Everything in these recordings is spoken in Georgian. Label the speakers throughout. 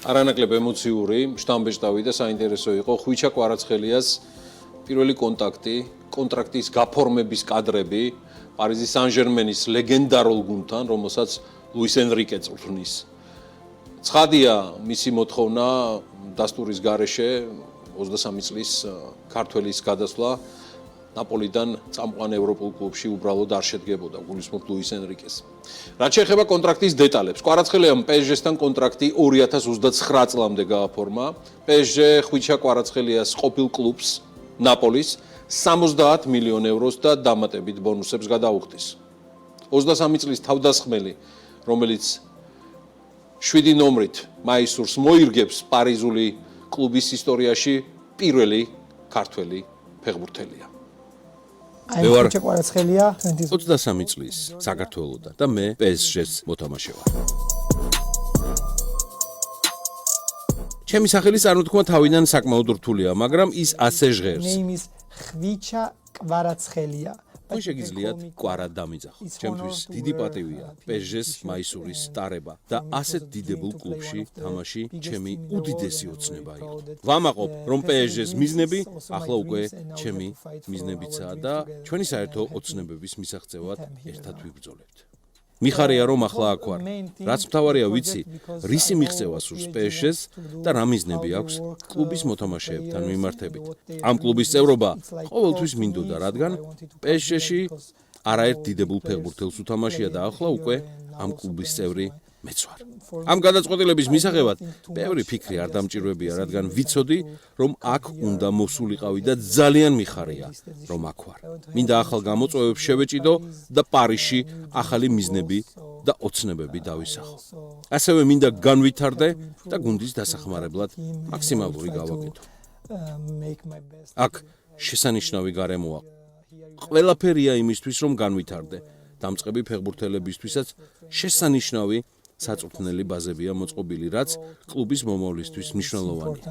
Speaker 1: არანაკლებ ემოციური, შთამბეჭდავი და საინტერესო იყო ხვიჩა კვარაცხელიას პირველი კონტრაქტის გაფორმების კადრები პარიზის სან-ჟერმენის ლეგენდარულ გუნდთან, რომელსაც ლუის ენრიკე წვრთნის. ცხადია მისი მოთხოვნა დასტურის გარეშე 23 წლის ქართველის გადასვლა ნაპოლიდან წამყვან ევროპულ კლუბში უბრალოდ არ შედგებოდა გულისხმობ ლუის ენრიკეს. რაც შეეხება კონტრაქტის დეტალებს, კვარაცხელიამ PSG-სთან კონტრაქტი 2029 წლამდე გააფორმა. PSG ხვიჩა კვარაცხელიას ყოფილ კლუბს ნაპოლის 70 მილიონ ევროს და დამატებით ბონუსებს გადაუხდის. 23 წლის თავდასხმელი, რომელიც 7 ნომრით მაისურს მოირგებს პარიზული კლუბის ისტორიაში პირველი ქართველი ფეხბურთელია.
Speaker 2: მე ვარ კვარაცხელია
Speaker 3: 23 წლის საქართველოდან და მე PSG-ს მოთამაშე ვარ. ჩემი სახელი წარმოთქმა თავიდან საკმაოდ რთულია, მაგრამ ის ასე ჟღერს.
Speaker 2: ნეიმის ხვიჩა კვარაცხელია.
Speaker 3: თქვენ შეგიძლიათ კვარა დამიძახოთ. ჩემთვის დიდი პატივია PSG-ს მაისურის ტარება და ასეთ დიდებულ კლუბში თამაში ჩემი უდიდესი ოცნება იყო. ვამაყობ, რომ PSG-ს მიზნები ახლა უკვე ჩემი მიზნებიცაა და ჩვენი საერთო ოცნებების მისაღწევად ერთად ვიბრძოლებთ. მიხარია რომ ახლა აქ ვარ. რაც მთავარია ვიცი, რისი მიღწევა სურს PSG-ს და რა მიზნები აქვს კლუბის მოთამაშეებთან მიმართებით. ამ კლუბის წევრობა ყოველთვის მინდოდა, რადგან PSG-ში არაერთ დიდებულ ფეხბურთელს უთამაშია და ახლა უკვე ამ კლუბის წევრი მეც ვარ. ამ გადაწყვეტილების მისაღებად ბევრი ფიქრი არ დამჭირვებია, რადგან ვიცოდი, რომ აქ უნდა მოსულიყავი და ძალიან მიხარია, რომ აქ ვარ. მინდა ახალ გამოწვევებს შევეჭიდო და პარიზში ახალი მიზნები და ოცნებები დავისახო. ასევე მინდა განვითარდე და გუნდის დასახმარებლად მაქსიმალური გავაკეთო. აქ შესანიშნავი გარემოა. ყველაფერია იმისთვის, რომ განვითარდე. დამწყები ფეხბურთელებისთვისაც შესანიშნავი საწვრთნელი ბაზებია მოწყობილი, რაც კლუბის მომავლისთვის მნიშვნელოვანია.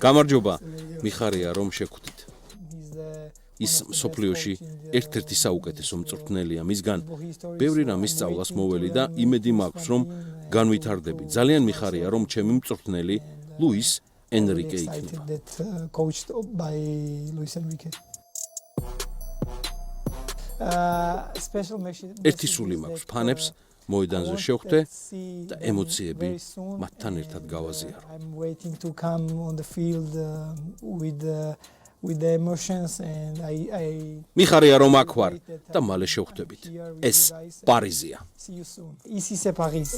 Speaker 3: გამარჯობა, მიხარია რომ შეგხვდით. ის სოფლიოში ერთ-ერთი საუკეთესო მწვრთნელია, მისგან ბევრი რამის სწავლას მოველი და იმედი მაქვს, რომ განვითარდები. ძალიან მიხარია, რომ ჩემი მწვრთნელი ლუის ენრიკე იქნება. ერთი სული მაქვს ფანებს მოედანზე შევხვდე და ემოციები მათთან ერთად გავაზიარო. მიხარია რომ აქ ვარ და მალე შევხვდებით. ეს პარიზია.
Speaker 2: Ici c'est Paris.